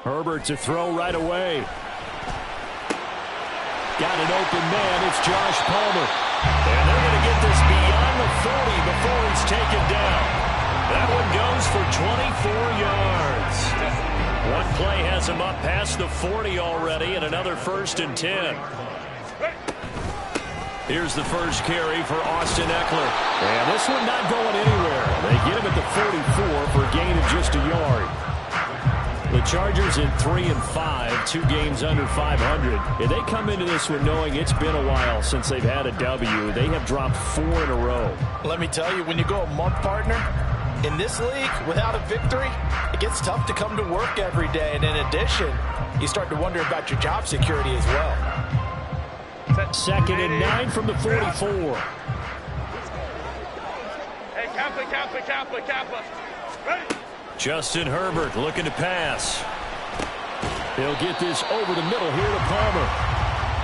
Herbert to throw right away. Got an open man. It's Josh Palmer. And they're going to get this beyond the 40 before he's taken down. That one goes for 24 yards. One play has him up past the 40 already, and another 1st and 10. Here's the first carry for Austin Ekeler. And this one not going anywhere. They get him at the 44 for a gain of just a yard. The Chargers in 3-5, 2 games under 500. And they come into this one knowing it's been a while since they've had a W. They have dropped 4 in a row. Let me tell you, when you go a month, partner, in this league, without a victory, it gets tough to come to work every day. And in addition, you start to wonder about your job security as well. 2nd and 9 from the 44. Hey, Kappa. Ready? Justin Herbert looking to pass. He'll get this over the middle here to Palmer.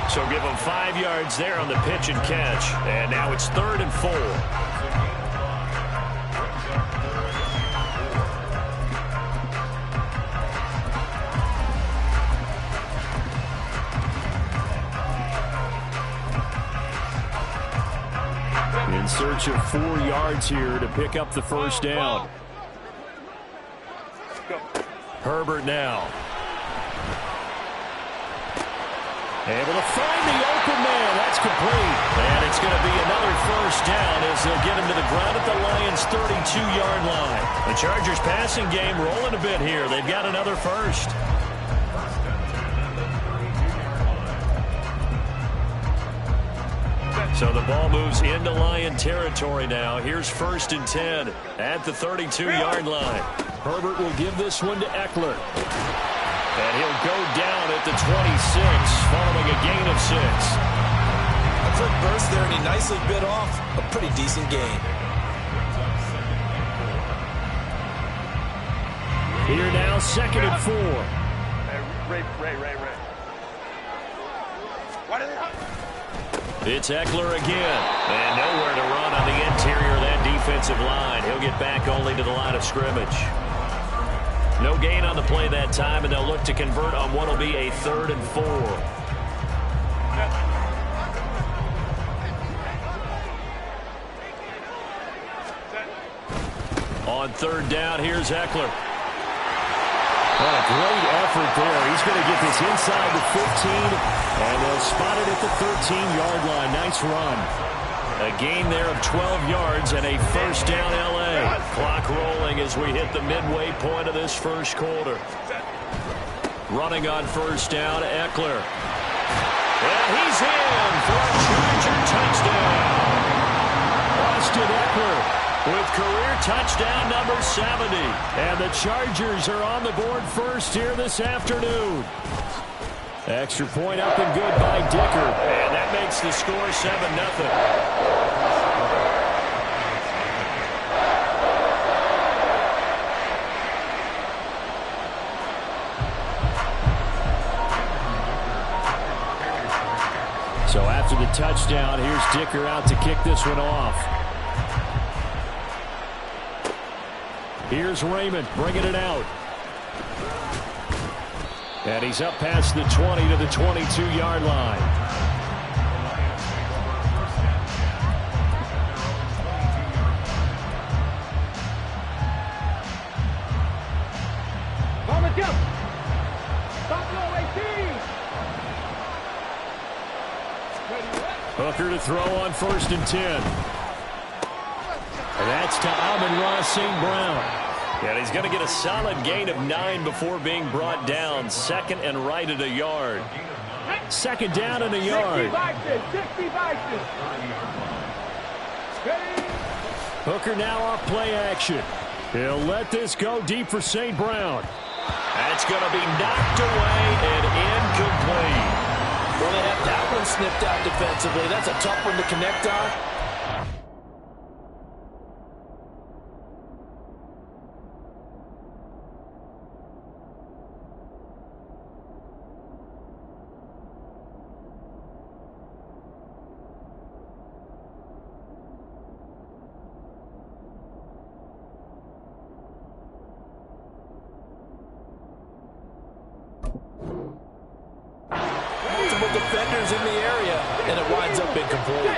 So give him 5 yards there on the pitch and catch. And now it's 3rd and 4. In search of 4 yards here to pick up the first down. Herbert now. Able to find the open man. That's complete. And it's going to be another first down as they'll get him to the ground at the Lions' 32-yard line. The Chargers passing game rolling a bit here. They've got another first. So the ball moves into Lion territory now. Here's 1st and 10 at the 32-yard line. Herbert will give this one to Ekeler. And he'll go down at the 26 following a gain of 6. A quick burst there, and he nicely bit off a pretty decent gain. Here now, 2nd and 4. Ray. Why did they... It's Ekeler again. And nowhere to run on the interior of that defensive line. He'll get back only to the line of scrimmage. No gain on the play that time, and they'll look to convert on what will be a 3rd and 4. On 3rd down, here's Ekeler. What a great effort there. He's going to get this inside the 15, and they'll spot it at the 13-yard line. Nice run. A gain there of 12 yards and a first down L.A. Clock rolling as we hit the midway point of this first quarter. Running on first down, Ekeler. And he's in for a Charger touchdown. Austin Ekeler with career touchdown number 70. And the Chargers are on the board first here this afternoon. Extra point up and good by Dicker. And that makes the score 7-0. So after the touchdown, here's Dicker out to kick this one off. Here's Raymond bringing it out. And he's up past the 20 to the 22-yard line. Hooker to throw on 1st and 10. And that's to Amon-Ra St. Brown. And he's going to get a solid gain of 9 before being brought down. 2nd and right at a yard. 2nd down and a yard. Hooker now off play action. He'll let this go deep for St. Brown. That's going to be knocked away and incomplete. Well, they have that one snipped out defensively. That's a tough one to connect on. defenders in the area, and it winds up incomplete.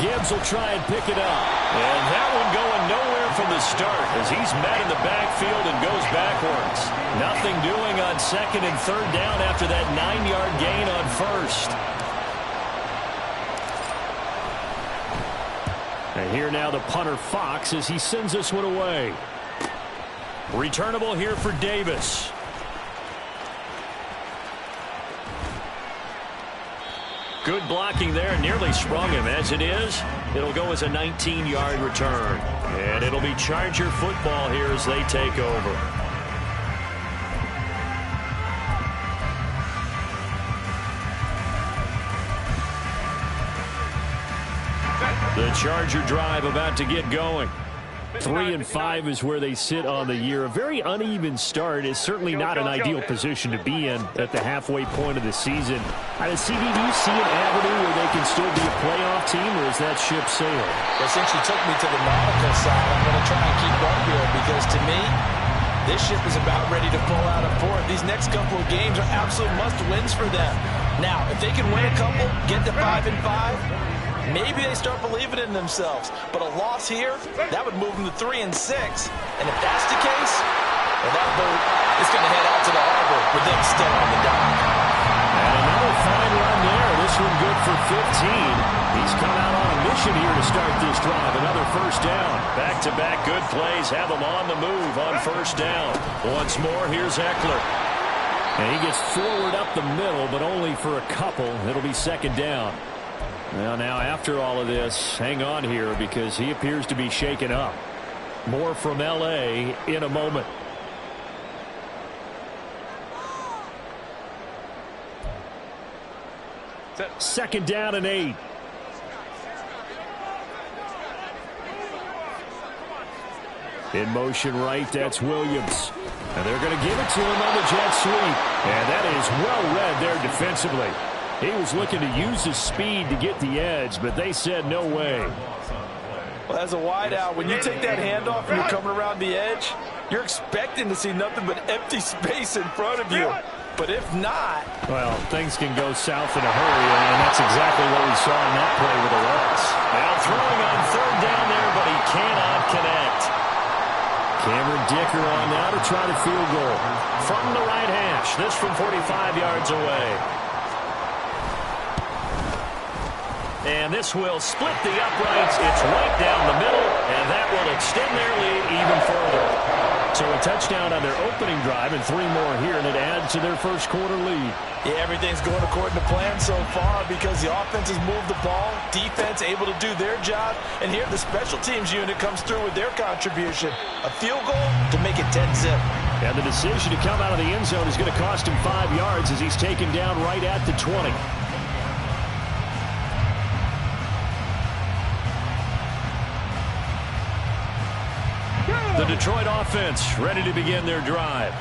Gibbs will try and pick it up. And that one going nowhere from the start as he's met in the backfield and goes backwards. Nothing doing on second and third down after that 9-yard gain on first. And here now the punter Fox as he sends this one away. Returnable here for Davis. Good blocking there, nearly sprung him. As it is, it'll go as a 19-yard return. And it'll be Charger football here as they take over. The Charger drive about to get going. 3-5 is where they sit on the year. A very uneven start is certainly not an ideal position to be in at the halfway point of the season. CD, do you see an avenue where they can still be a playoff team, or is that ship sailed? Well, since you took me to the nautical side, I'm going to try and keep up here because to me, this ship is about ready to pull out a port. These next couple of games are absolute must-wins for them. Now, if they can win a couple, get to 5-5, maybe they start believing in themselves. But a loss here, that would move them to 3-6. And if that's the case, well, that boat is going to head out to the harbor with them still on the dock. And another fine run there. This one good for 15. He's come out on a mission here to start this drive. Another first down. Back-to-back good plays have them on the move on first down. Once more, here's Eckler. And he gets forward up the middle, but only for a couple. It'll be second down. Well, now, after all of this, hang on here because he appears to be shaken up. More from L.A. in a moment. Second down and 8. In motion right, that's Williams. And they're going to give it to him on the jet sweep. And that is well read there defensively. He was looking to use his speed to get the edge, but they said no way. Well, as a wideout, when you take that handoff and you're coming around the edge, you're expecting to see nothing but empty space in front of you. But if not... well, things can go south in a hurry, and that's exactly what we saw in that play with the Reds. Now throwing on third down there, but he cannot connect. Cameron Dicker on now to try the field goal. From the right hash, this from 45 yards away. And this will split the uprights. It's right down the middle, and that will extend their lead even further. So a touchdown on their opening drive and 3 more here, and it adds to their first quarter lead. Yeah, everything's going according to plan so far because the offense has moved the ball, defense able to do their job, and here the special teams unit comes through with their contribution. A field goal to make it 10-zip. And the decision to come out of the end zone is going to cost him 5 yards as he's taken down right at the 20. The Detroit offense ready to begin their drive.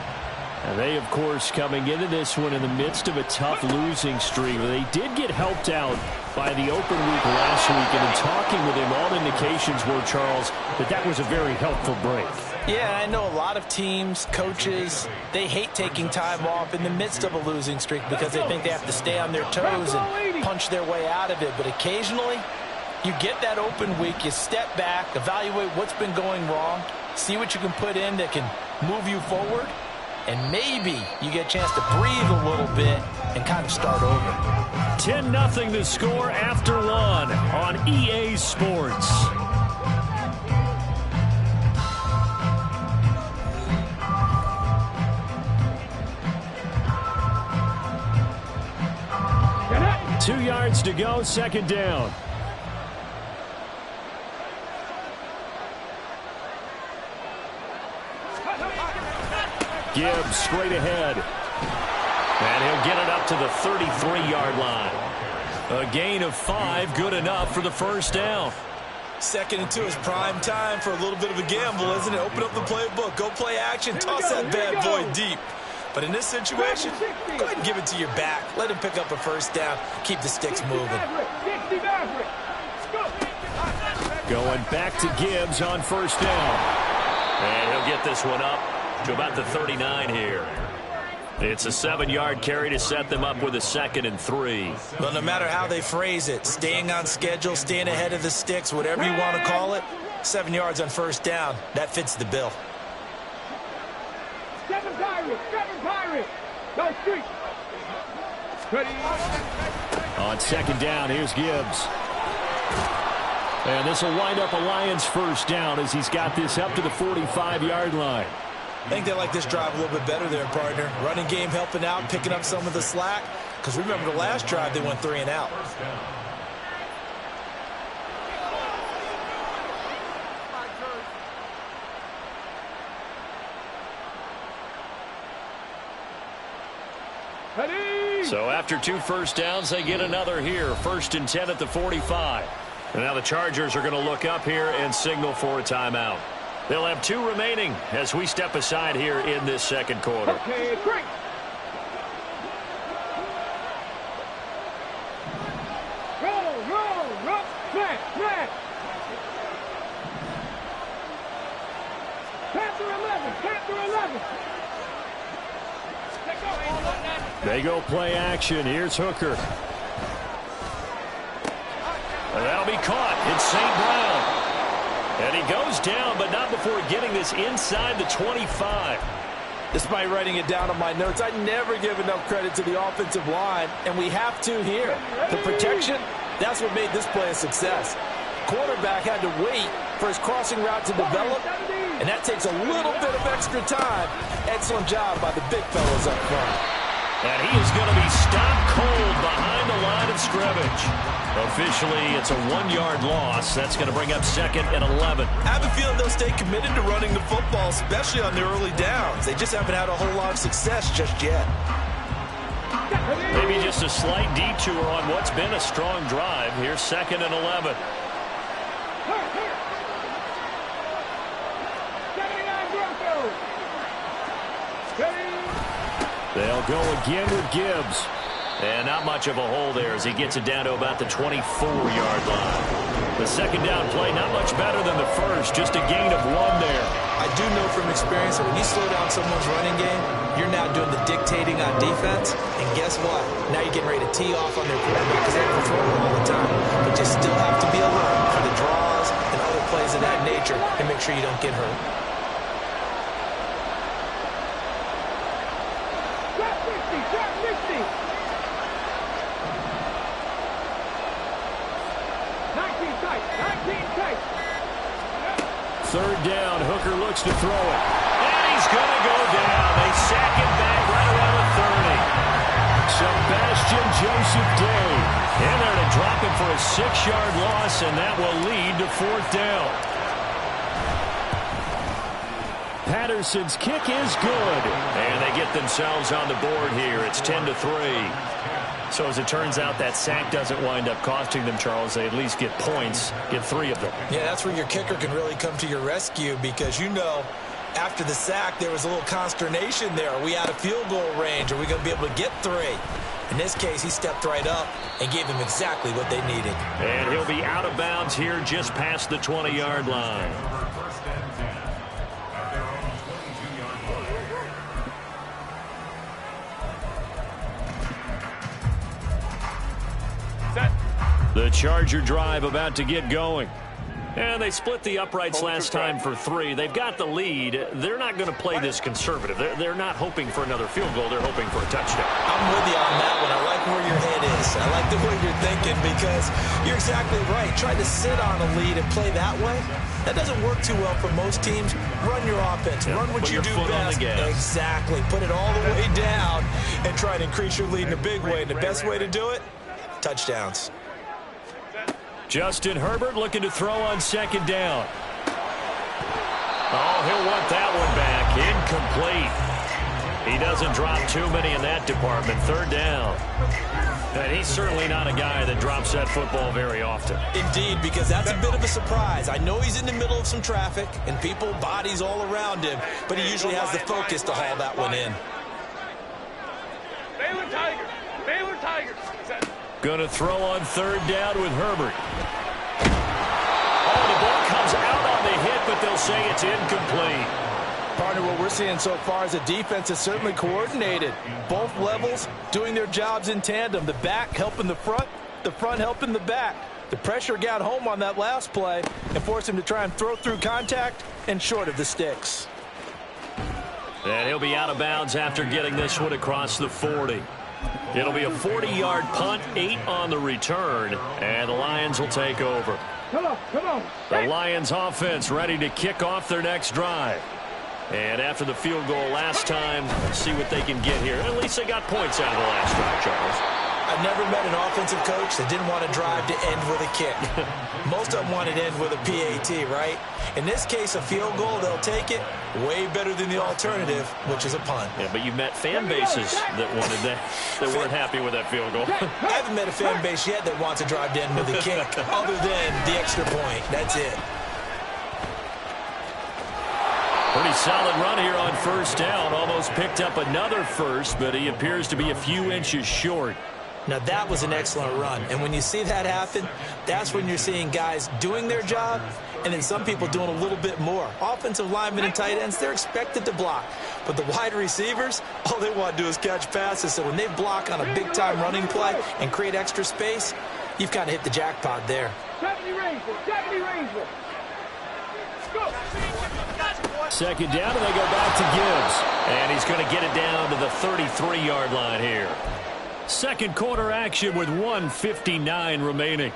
And they, of course, coming into this one in the midst of a tough losing streak. They did get helped out by the open week last week. And in talking with him, all indications were, Charles, that was a very helpful break. Yeah, I know a lot of teams, coaches, they hate taking time off in the midst of a losing streak because they think they have to stay on their toes and punch their way out of it. But occasionally, you get that open week, you step back, evaluate what's been going wrong, see what you can put in that can move you forward, and maybe you get a chance to breathe a little bit and kind of start over. 10-0 to score after 1 on EA Sports. Two yards to go, second down. Gibbs straight ahead. And he'll get it up to the 33-yard line. A gain of 5, good enough for the first down. 2nd and 2 is prime time for a little bit of a gamble, isn't it? Open up the playbook, go play action, toss that bad boy deep. But in this situation, go ahead and give it to your back. Let him pick up a first down, keep the sticks moving. Going back to Gibbs on first down. And he'll get this one up to about the 39 here. It's a 7-yard carry to set them up with a 2nd and 3. Well, no matter how they phrase it, staying on schedule, staying ahead of the sticks, whatever you want to call it, 7 yards on first down, that fits the bill. 7 Pirates, go street. On 2nd down, here's Gibbs. And this will wind up a Lions first down as he's got this up to the 45-yard line. I think they like this drive a little bit better there, partner. Running game helping out, picking up some of the slack. Because remember the last drive, they went 3 and out. So after 2 first downs, they get another here. 1st and 10 at the 45. And now the Chargers are going to look up here and signal for a timeout. They'll have 2 remaining as we step aside here in this 2nd quarter. Okay, great. Roll, smash. Panther 11. They go play action. Here's Hooker. And that'll be caught. It's St. Brown. And he goes down, but not before getting this inside the 25. Despite writing it down on my notes, I never give enough credit to the offensive line, and we have to here. The protection, that's what made this play a success. Quarterback had to wait for his crossing route to develop, and that takes a little bit of extra time. Excellent job by the big fellas up front. And he is going to be stopped cold behind the line of scrimmage. Officially, it's a 1-yard loss. That's going to bring up 2nd and 11. I have a feeling they'll stay committed to running the football, especially on the early downs. They just haven't had a whole lot of success just yet. Maybe just a slight detour on what's been a strong drive. Here's 2nd and 11. They'll go again with Gibbs. And not much of a hole there as he gets it down to about the 24-yard line. The 2nd down play, not much better than the first, just a gain of 1 there. I do know from experience that when you slow down someone's running game, you're now doing the dictating on defense. And guess what? Now you're getting ready to tee off on their quarterback because they have to throw it all the time. But you still have to be alert for the draws and other plays of that nature and make sure you don't get hurt. Third down, Hooker looks to throw it. And he's going to go down. They sack him back right around the 30. Sebastian Joseph Day in there to drop him for a 6-yard loss, and that will lead to 4th down. Patterson's kick is good. And they get themselves on the board here. It's 10-3. So as it turns out, that sack doesn't wind up costing them, Charles. They at least get points, get 3 of them. Yeah, that's where your kicker can really come to your rescue because, you know, after the sack, there was a little consternation there. Are we out of field goal range? Are we going to be able to get 3? In this case, he stepped right up and gave them exactly what they needed. And he'll be out of bounds here just past the 20-yard line. The Charger drive about to get going. And they split the uprights last time for 3. They've got the lead. They're not going to play this conservative. They're not hoping for another field goal. They're hoping for a touchdown. I'm with you on that one. I like where your head is. I like the way you're thinking because you're exactly right. Trying to sit on a lead and play that way, that doesn't work too well for most teams. Run your offense. Run what you do best. Exactly. Put it all the way down and try to increase your lead in a big way. And the best way to do it, touchdowns. Justin Herbert looking to throw on 2nd down. Oh, he'll want that one back. Incomplete. He doesn't drop too many in that department. 3rd down. And he's certainly not a guy that drops that football very often. Indeed, because that's a bit of a surprise. I know he's in the middle of some traffic and people, bodies all around him, but he usually has the focus to haul that one in. Baylor Tigers. Going to throw on 3rd down with Herbert. Oh, the ball comes out on the hit, but they'll say it's incomplete. Partner, what we're seeing so far is a defense is certainly coordinated. Both levels doing their jobs in tandem. The back helping the front helping the back. The pressure got home on that last play and forced him to try and throw through contact and short of the sticks. And he'll be out of bounds after getting this one across the 40. It'll be a 40-yard punt, 8 on the return, and the Lions will take over. Come on, come on. The Lions offense ready to kick off their next drive. And after the field goal last time, let's see what they can get here. At least they got points out of the last drive, Charles. I've never met an offensive coach that didn't want to drive to end with a kick. Most of them want to end with a PAT, right? In this case, a field goal, they'll take it. Way better than the alternative, which is a punt. Yeah, but you've met fan bases that wanted that weren't happy with that field goal. I haven't met a fan base yet that wants to drive to end with a kick, other than the extra point. That's it. Pretty solid run here on first down. Almost picked up another first, but he appears to be a few inches short. Now, that was an excellent run. And when you see that happen, that's when you're seeing guys doing their job and then some people doing a little bit more. Offensive linemen and tight ends, they're expected to block. But the wide receivers, all they want to do is catch passes. So when they block on a big-time running play and create extra space, you've kind of hit the jackpot there. 70 Ranger, 70 Ranger. Go. Second down, and they go back to Gibbs. And he's going to get it down to the 33-yard line here. Second quarter action with 1:59 remaining.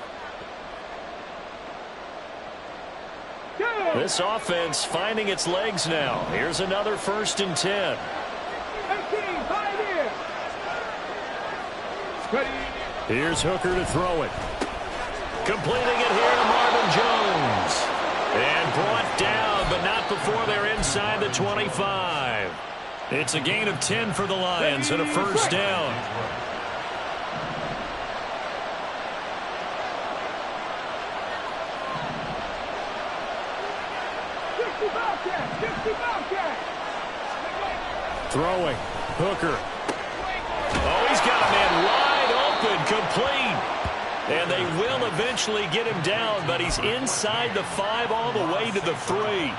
This offense finding its legs now. Here's another 1st and 10. 18, pioneer. Here's Hooker to throw it. Completing it here to Marvin Jones. And brought down, but not before they're inside the 25. It's a gain of 10 for the Lions and a first down. Throwing. Hooker. Oh, he's got a man wide open, complete. And they will eventually get him down, but he's inside the 5 all the way to the 3.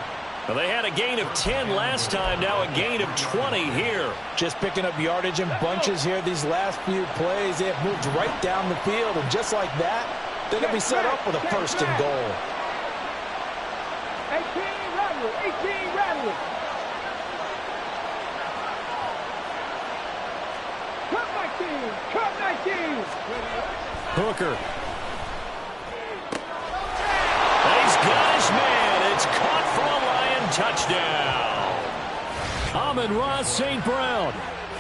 Well, they had a gain of 10 last time, now a gain of 20 here. Just picking up yardage in bunches here these last few plays. They have moved right down the field, and just like that, they're going to be set up with a 1st and goal. 18 Rattler, 18 Rattler. Cut 19. Hooker. He's got his man. It's caught for a Lion touchdown. Amon-Ra St. Brown,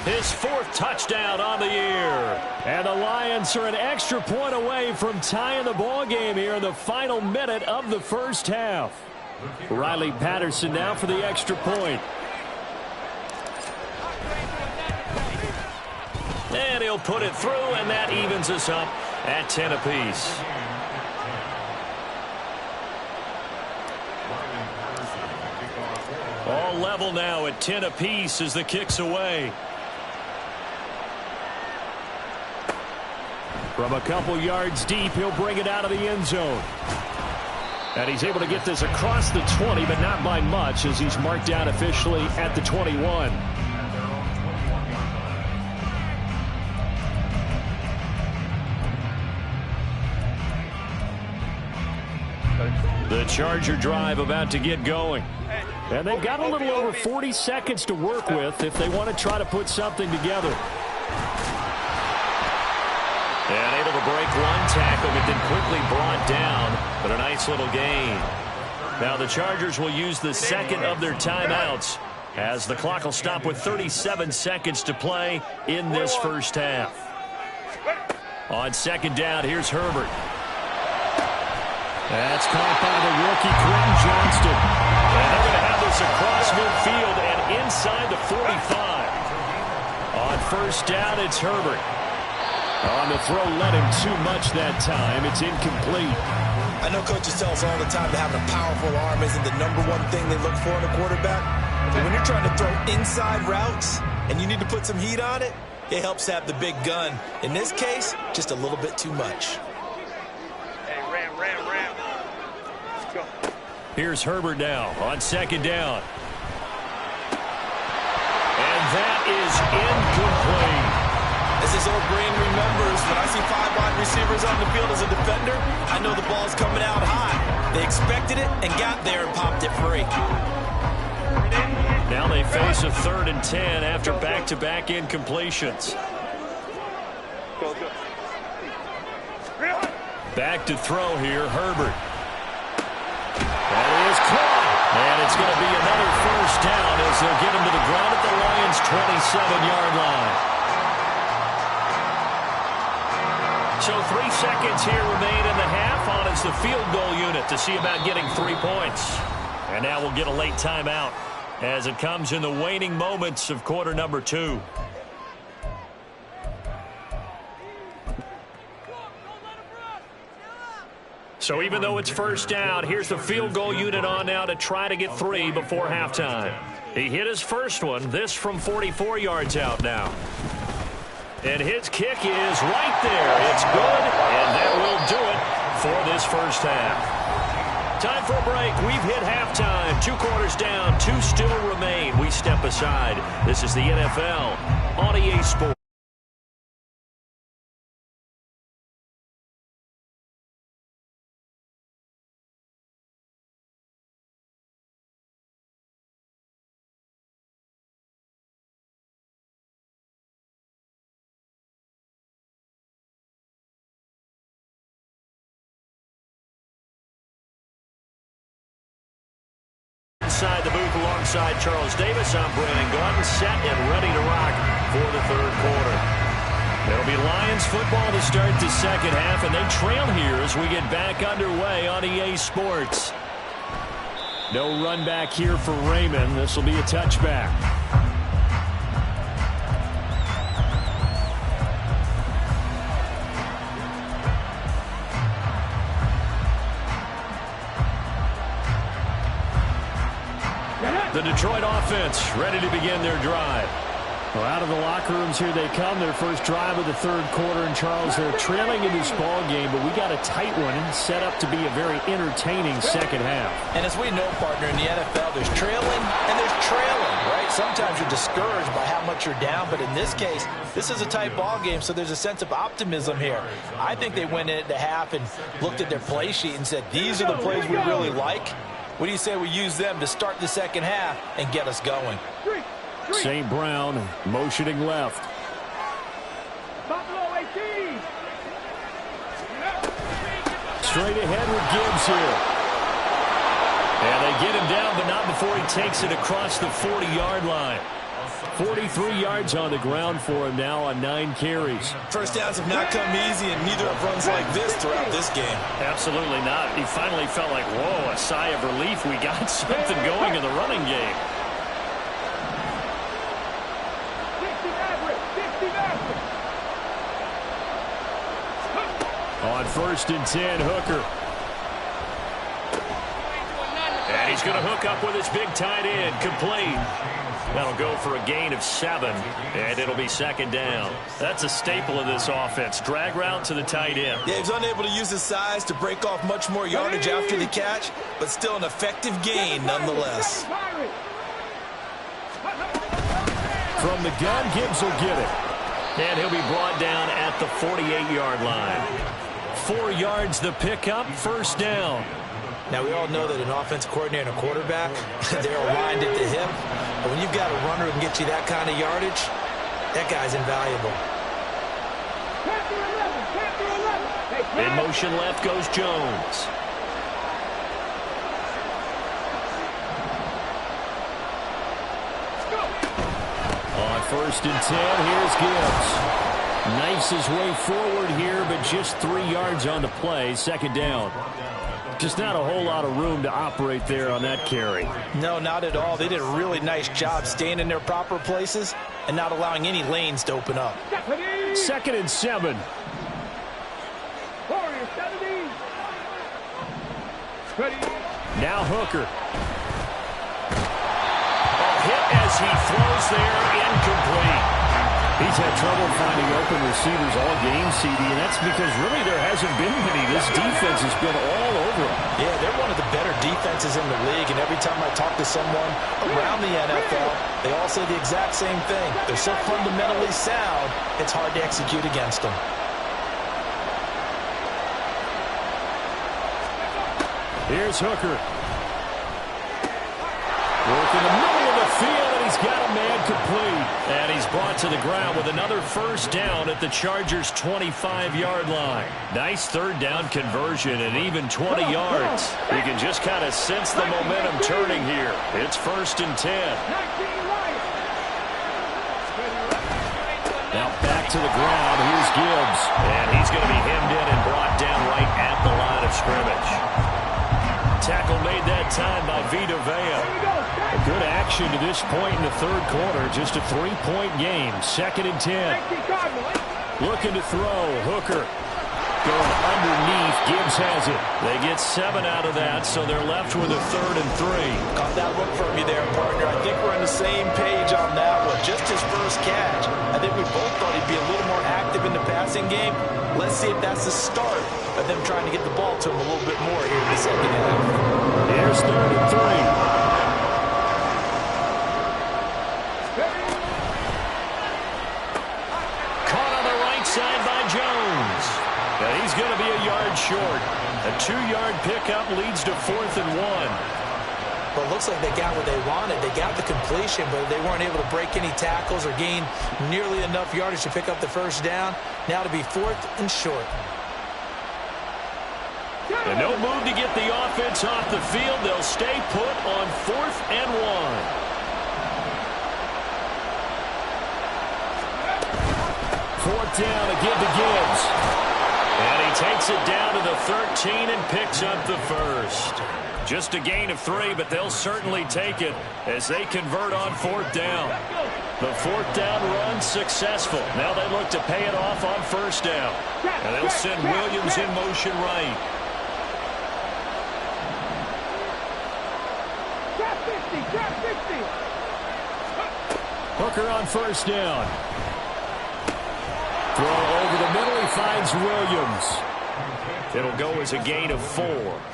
his 4th touchdown on the year. And the Lions are an extra point away from tying the ball game here in the final minute of the first half. Riley Patterson now for the extra point. And he'll put it through, and that evens us up at 10 apiece. All level now at 10 apiece as the kick's away. From a couple yards deep, he'll bring it out of the end zone. And he's able to get this across the 20, but not by much, as he's marked down officially at the 21. The Charger drive about to get going. And they've got a little over 40 seconds to work with if they want to try to put something together. And able to break one tackle, but then quickly brought down. But a nice little gain. Now the Chargers will use the second of their timeouts as the clock will stop with 37 seconds to play in this first half. On second down, here's Herbert. That's caught by the rookie, Quentin Johnston. And they're going to have this across midfield and inside the 45. On first down, it's Herbert. On the throw, let him too much that time. It's incomplete. I know coaches tell us all the time that having a powerful arm isn't the #1 thing they look for in a quarterback. But when you're trying to throw inside routes and you need to put some heat on it, it helps have the big gun. In this case, just a little bit too much. Here's Herbert now on second down. is incomplete. As his old brain remembers, when I see 5 wide receivers on the field as a defender, I know the ball's coming out high. They expected it and got there and popped it free. Now they face a 3rd and 10 after back-to-back incompletions. Back to throw here, Herbert. That is caught. And it's going to be another first down as they'll get him to the ground at the Lions' 27-yard line. So 3 seconds here remain in the half. On is the field goal unit to see about getting 3 points. And now we'll get a late timeout as it comes in the waning moments of quarter number 2. So even though it's first down, here's the field goal unit on now to try to get 3 before halftime. He hit his first one, this from 44 yards out now. And his kick is right there. It's good, and that will do it for this first half. Time for a break. We've hit halftime. 2 quarters down, 2 still remain. We step aside. This is the NFL on EA Sports. Inside the booth alongside Charles Davis, I'm Brandon Gaudin, set and ready to rock for the 3rd quarter. It'll be Lions football to start the second half, and they trail here as we get back underway on EA Sports. No run back here for Raymond. This will be a touchback. The Detroit offense ready to begin their drive. Well, out of the locker rooms here they come. Their first drive of the 3rd quarter. And, Charles, they're trailing in this ball game, but we got a tight one set up to be a very entertaining second half. And as we know, partner, in the NFL, there's trailing and there's trailing, right? Sometimes you're discouraged by how much you're down, but in this case, this is a tight ball game, so there's a sense of optimism here. I think they went in at the half and looked at their play sheet and said, these are the plays we really like. What do you say we use them to start the second half and get us going? St. Brown motioning left. Buffalo 18. Straight ahead with Gibbs here. And they get him down, but not before he takes it across the 40-yard line. 43 yards on the ground for him now on 9 carries. First downs have not come easy, and neither have runs like this throughout this game. Absolutely not. He finally felt like, whoa, a sigh of relief. We got something going in the running game. 60 average. On 1st and 10, Hooker. And he's going to hook up with his big tight end, complete. That'll go for a gain of 7, and it'll be 2nd down. That's a staple of this offense. Drag route to the tight end. Yeah, he's unable to use his size to break off much more yardage after the catch, but still an effective gain nonetheless. From the gun, Gibbs will get it. And he'll be brought down at the 48-yard line. 4 yards the pickup, 1st down. Now, we all know that an offensive coordinator and a quarterback, they're aligned at the hip. But when you've got a runner who can get you that kind of yardage, that guy's invaluable. In motion left goes Jones. On 1st and 10, here's Gibbs. Knifes his way forward here, but just 3 yards on the play, 2nd down. Just not a whole lot of room to operate there on that carry. No, not at all. They did a really nice job staying in their proper places and not allowing any lanes to open up. 2nd and 7. Now Hooker. A hit as he throws there, incomplete. He's had trouble finding open receivers all game, CD, and that's because really there hasn't been many. This defense has been all over him. Yeah, they're one of the better defenses in the league, and every time I talk to someone around the NFL, they all say the exact same thing. They're so fundamentally sound, it's hard to execute against them. Here's Hooker. Work in the middle of the field, and he's got a man complete. And he's brought to the ground with another first down at the Chargers' 25-yard line. Nice third down conversion and even 20 yards. You can just kind of sense the momentum turning here. It's 1st and 10. Now back to the ground. Here's Gibbs. And he's going to be hemmed in and brought down right at the line of scrimmage. Tackle made that time by Vita Vea. A good action to this point in the third quarter. Just a 3-point game. 2nd and 10. Looking to throw. Hooker going underneath. Gibbs has it. They get 7 out of that, so they're left with a 3rd and 3. Got that look from you there, partner. I think we're on the same page on that one. Just his first catch. I think we both thought he'd be a little more active in the passing game. Let's see if that's the start of them trying to get the ball to him a little bit more here in the second half. Here's 3rd and 3. Caught on the right side by Jones. And he's going to be a yard short. A 2-yard pickup leads to 4th and 1. Well, it looks like they got what they wanted. They got the completion, but they weren't able to break any tackles or gain nearly enough yardage to pick up the first down. Now to be 4th and short. And no move to get the offense off the field. They'll stay put on 4th and 1. Fourth down to give to Gibbs. And he takes it down to the 13 and picks up the first. Just a gain of 3, but they'll certainly take it as they convert on 4th down. The 4th down run successful. Now they look to pay it off on 1st down. And they'll send Williams in motion right. Hooker on 1st down. Throw over the middle. He finds Williams. It'll go as a gain of 4,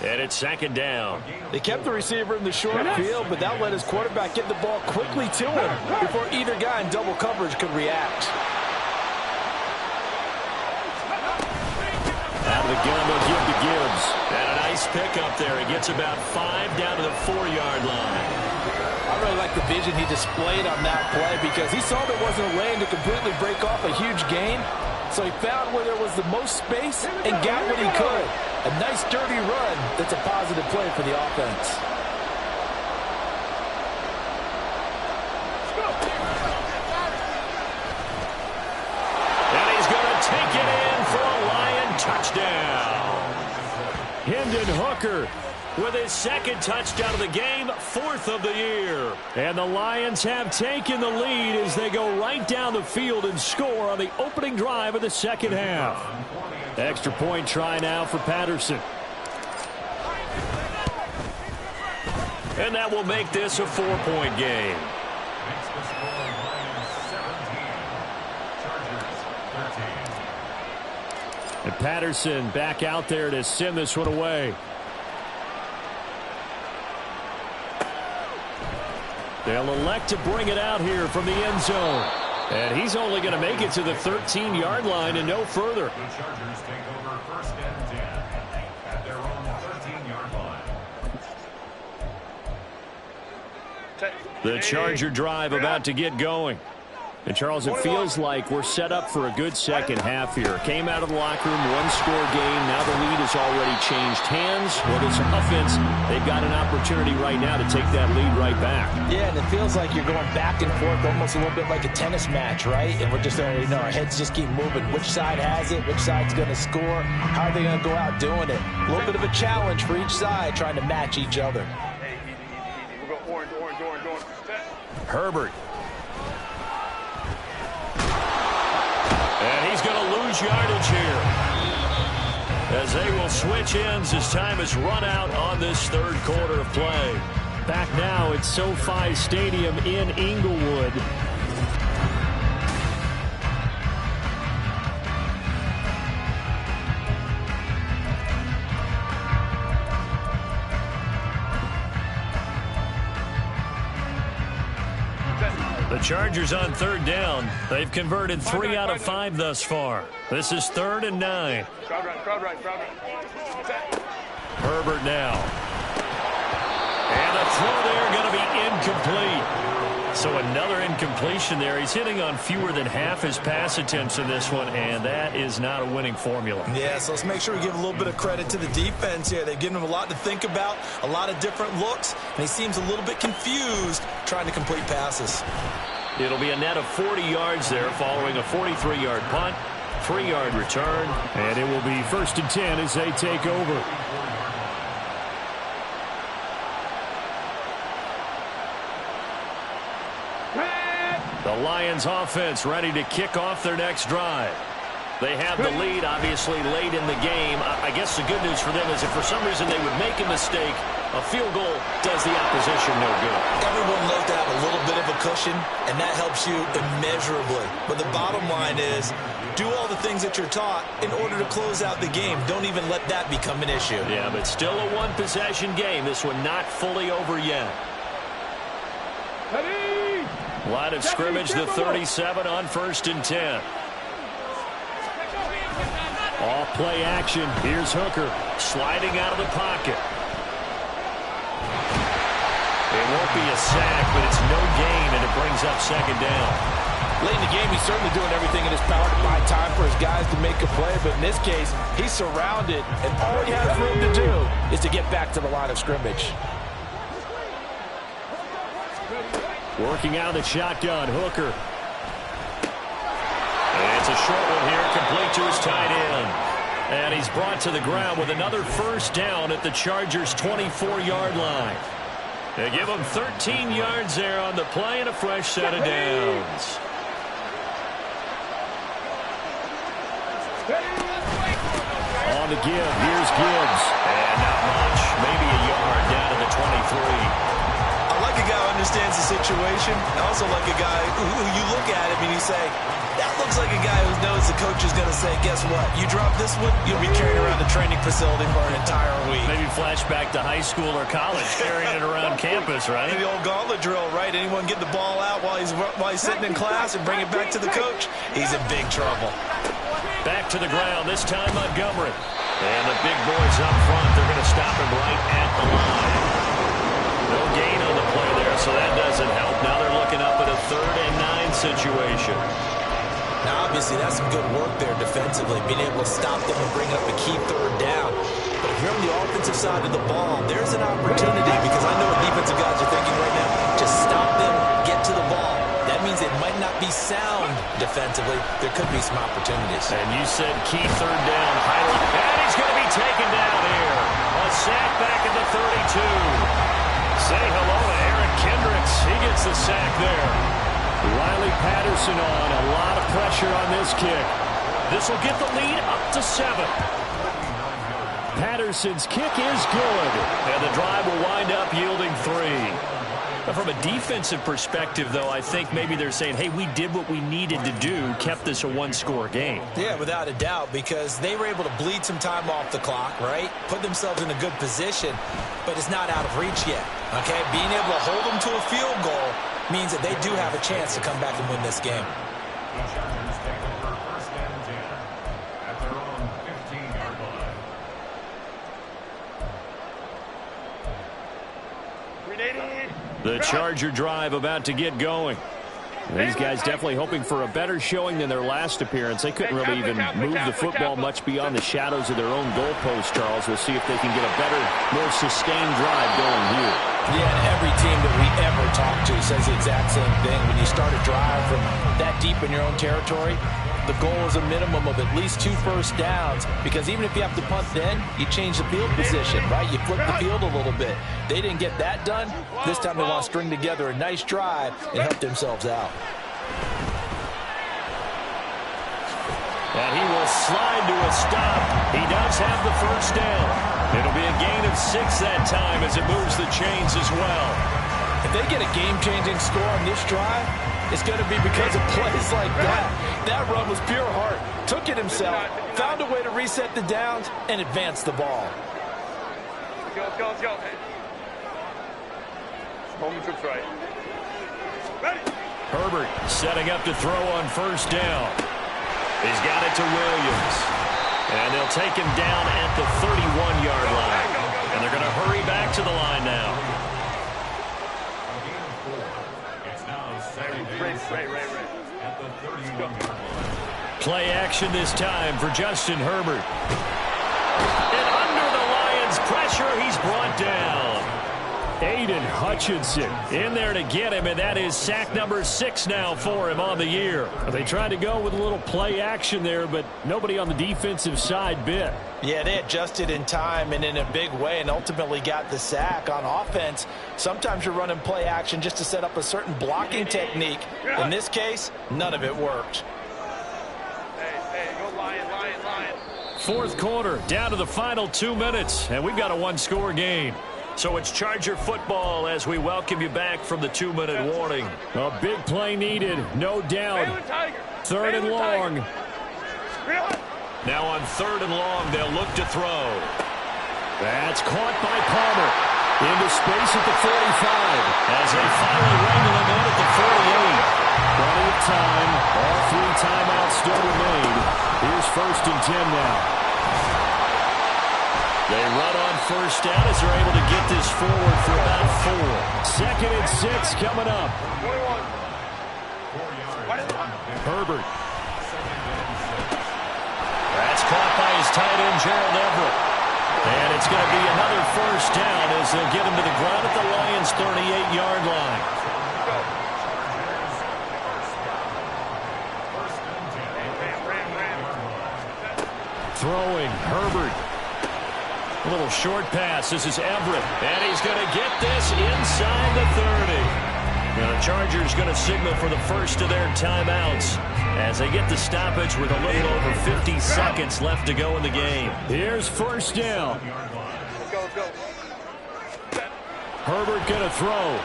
and it's 2nd down. They kept the receiver in the short field, but that let his quarterback get the ball quickly to him before either guy in double coverage could react. Out of the gun, they'll give to Gibbs. And a nice pickup there. He gets about 5 down to the 4-yard line. I really like the vision he displayed on that play because he saw there wasn't a lane to completely break off a huge gain. So he found where there was the most space and got what he could. A nice dirty run that's a positive play for the offense. And he's going to take it in for a Lion touchdown. Hendon Hooker with his 2nd touchdown of the game, 4th of the year. And the Lions have taken the lead as they go right down the field and score on the opening drive of the 2nd half. Extra point try now for Patterson. And that will make this a 4-point game. And Patterson back out there to send this one away. They'll elect to bring it out here from the end zone. And he's only going to make it to the 13-yard line and no further. The Chargers take over 1st and 10 at their own 13-yard line. The Charger drive about to get going. And, Charles, it feels like we're set up for a good second half here. Came out of the locker room, one-score game. Now the lead has already changed hands. Well, this offense, they've got an opportunity right now to take that lead right back. Yeah, and it feels like you're going back and forth almost a little bit like a tennis match, right? And we're just already know our heads just keep moving. Which side has it? Which side's going to score? How are they going to go out doing it? A little bit of a challenge for each side trying to match each other. Hey, easy. We'll go orange. Herbert. And he's going to lose yardage here as they will switch ends as time has run out on this 3rd quarter of play. Back now at SoFi Stadium in Inglewood. Chargers on third down. They've converted 3 out of 5 thus far. This is 3rd and 9. Crowd right. Herbert now. And the throw there going to be incomplete. So another incompletion there. He's hitting on fewer than half his pass attempts in this one, and that is not a winning formula. Yeah, so let's make sure we give a little bit of credit to the defense here. They've given him a lot to think about, a lot of different looks, and he seems a little bit confused trying to complete passes. It'll be a net of 40 yards there following a 43-yard punt, 3-yard return, and it will be 1st and 10 as they take over. The Lions offense ready to kick off their next drive. They have the lead, obviously, late in the game. I guess the good news for them is if for some reason they would make a mistake, a field goal does the opposition no good. Everyone loves to have a little bit of a cushion, and that helps you immeasurably. But the bottom line is, do all the things that you're taught in order to close out the game. Don't even let that become an issue. Yeah, but still a one-possession game. This one not fully over yet. Line of scrimmage, the 37 on 1st and 10. Off play action. Here's Hooker sliding out of the pocket. It won't be a sack, but it's no gain, and it brings up 2nd down. Late in the game, he's certainly doing everything in his power to buy time for his guys to make a play, but in this case, he's surrounded, and all he has room to do is to get back to the line of scrimmage. Working out of the shotgun, Hooker. And it's a short one here, complete to his tight end. And he's brought to the ground with another 1st down at the Chargers' 24-yard line. They give him 13 yards there on the play and a fresh set of downs. On the give, here's Gibbs. And not much, maybe a yard down to the 23. I like a guy who understands the situation. I also like a guy who you look at him and you say, that looks like a guy who knows the coach is going to say, guess what? You drop this one, you'll be carrying around the training facility for an entire week. Maybe flashback to high school or college, carrying it around campus, right? The old gauntlet drill, right? Anyone get the ball out while he's sitting in class and bring it back to the coach? He's in big trouble. Back to the ground, this time Montgomery. And the big boys up front, they're going to stop him right at the line. No gain on the play there, so that doesn't help. Now they're looking up at a 3rd and 9 situation. Now, obviously, that's some good work there defensively, being able to stop them and bring up a key 3rd down. But if you're on the offensive side of the ball, there's an opportunity, because I know what defensive guys are thinking right now. Just stop them, get to the ball. That means it might not be sound defensively. There could be some opportunities. And you said key 3rd down. Highlight. And he's going to be taken down here. A sack back at the 32. Say hello to Eric Kendricks. He gets the sack there. Riley Patterson on. A lot of pressure on this kick. This will get the lead up to 7. Patterson's kick is good. And the drive will wind up yielding 3. From a defensive perspective, though, I think maybe they're saying, hey, we did what we needed to do, kept this a one-score game. Yeah, without a doubt, because they were able to bleed some time off the clock, right? Put themselves in a good position, but it's not out of reach yet, okay? Being able to hold them to a field goal means that they do have a chance to come back and win this game. The Chargers take over 1st and 10 at their own 15-yard line. The Charger drive about to get going. These guys definitely hoping for a better showing than their last appearance. They couldn't really even move the football much beyond the shadows of their own goalpost, Charles. We'll see if they can get a better, more sustained drive going here. Yeah, and every team that we ever talk to says the exact same thing. When you start a drive from that deep in your own territory, the goal is a minimum of at least 2 first downs, because even if you have to punt then, you change the field position, right? You flip the field a little bit. They didn't get that done. This time they want to string together a nice drive and help themselves out. And he will slide to a stop. He does have the 1st down. It'll be a gain of 6 that time as it moves the chains as well. If they get a game-changing score on this drive, it's going to be because of plays like that. That run was pure heart. Took it himself, found a way to reset the downs, and advance the ball. Let's go. Home troops right. Ready. Herbert setting up to throw on first down. He's got it to Williams. And they'll take him down at the 31-yard line. And they're going to hurry back to the line now. It's now second at the 31-yard line. Play action this time for Justin Herbert. And under the Lions' pressure, he's brought down. Aiden Hutchinson in there to get him, and that is sack number 6 now for him on the year. They tried to go with a little play action there, but nobody on the defensive side bit. Yeah, they adjusted in time and in a big way and ultimately got the sack. On offense, sometimes you're running play action just to set up a certain blocking technique. In this case, none of it worked. Hey, go Lion. Fourth quarter, down to the final 2 minutes, and we've got a one-score game. So it's Charger football as we welcome you back from the 2-minute warning. A big play needed, no doubt. Third and long. Now on third and long, they'll look to throw. That's caught by Palmer. Into space at the 45. As they finally wrangle him in at the 48. Plenty of time. All 3 timeouts still remain. Here's first and 10 now. They run on first down as they're able to get this forward for about 4. Second and 6 coming up. 21. Herbert. That's caught by his tight end, Gerald Everett. And it's going to be another first down as they'll get him to the ground at the Lions' 38-yard line. Throwing, Herbert. A little short pass. This is Everett. And he's going to get this inside the 30. Now the Chargers going to signal for the first of their timeouts as they get the stoppage with a little over 50 seconds left to go in the game. Here's first down. Go. Herbert going to throw.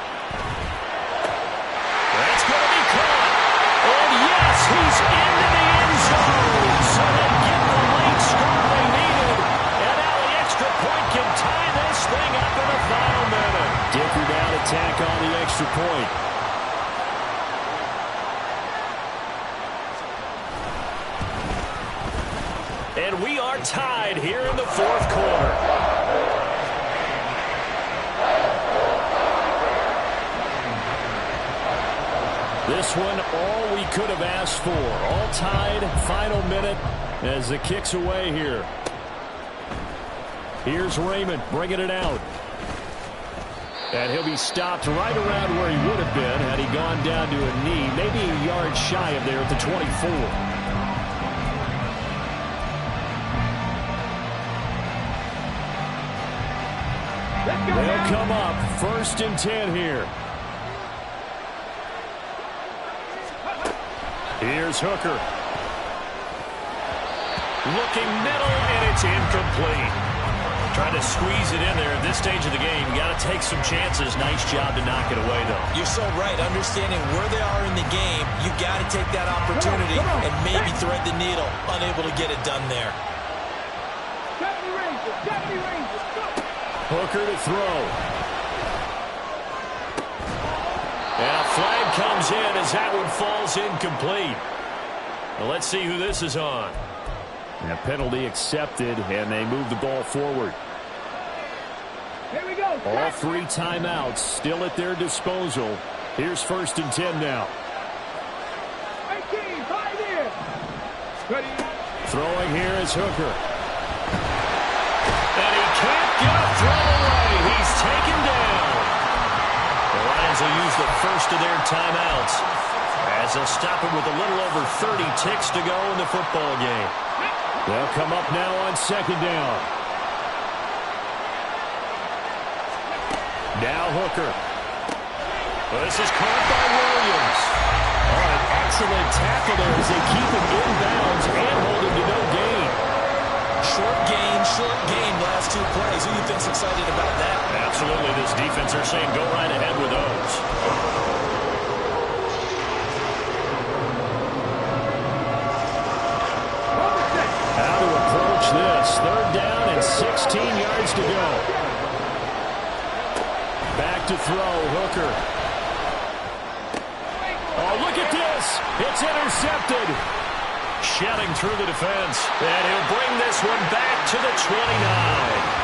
That's going to be caught. And yes, he's into the end zone. So they get the late score they needed. And now the extra point can tie this thing up in the final minute. Dicker down to tack on the extra point. And we are tied here in the fourth quarter. This one, all we could have asked for. All tied, final minute as the kick's away here. Here's Raymond bringing it out. And he'll be stopped right around where he would have been had he gone down to a knee, maybe a yard shy of there at the 24. They'll come up first and 10 here. Here's Hooker. Looking middle, and it's incomplete. Trying to squeeze it in there at this stage of the game. You got to take some chances. Nice job to knock it away, though. You're so right. Understanding where they are in the game, you got to take that opportunity and maybe thread the needle. Unable to get it done there. Hooker to throw. And a flag comes in as that one falls incomplete. Well, let's see who this is on. And a penalty accepted, and they move the ball forward. Here we go. All 3 timeouts still at their disposal. Here's first and 10 now. 18, 5 in. Ready. Throwing here is Hooker. And he can't get a throw away. He's taken down. The Lions will use the first of their timeouts as they'll stop him with a little over 30 ticks to go in the football game. They'll come up now on second down. Now Hooker. This is caught by Williams. Oh, an excellent tackle there as they keep him inbounds and hold him to no gain. Short gain, last 2 plays. Who do you think's excited about that? Absolutely. This defense are saying go right ahead with those. How to approach this. Third down and 16 yards to go. Back to throw, Hooker. Oh, look at this. It's intercepted. Shedding through the defense. And he'll bring this one back to the 29.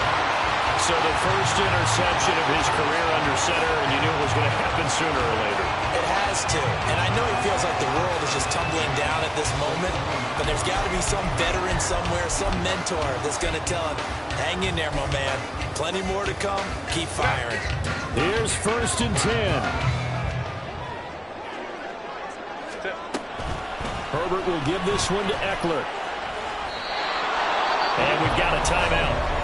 So the first interception of his career under center, and you knew it was going to happen sooner or later. It has to. And I know he feels like the world is just tumbling down at this moment, but there's got to be some veteran somewhere, some mentor that's going to tell him, hang in there, my man. Plenty more to come. Keep firing. Here's 1st and 10. Herbert will give this one to Eckler. And we've got a timeout.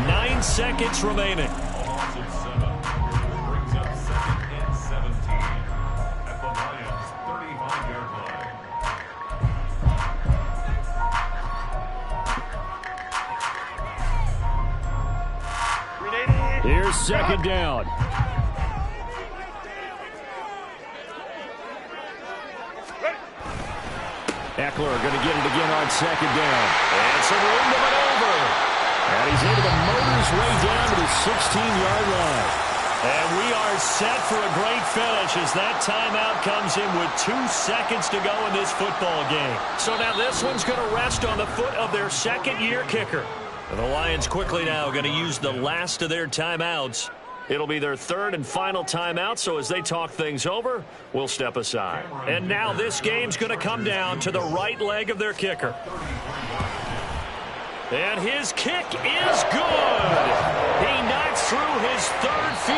9 seconds remaining. Offensive setup brings up 2nd and 17 at the Lions' 35-yard line. Here's 2nd down. Eckler going to get it again on 2nd down. And some room to maneuver. And he's able to motor his way down to the 16-yard line. And we are set for a great finish as that timeout comes in with 2 seconds to go in this football game. So now this one's going to rest on the foot of their 2nd-year kicker. And the Lions quickly now going to use the last of their timeouts. It'll be their 3rd and final timeout, so as they talk things over, we'll step aside. And now this game's going to come down to the right leg of their kicker. And his kick is good. He knocks through his 3rd field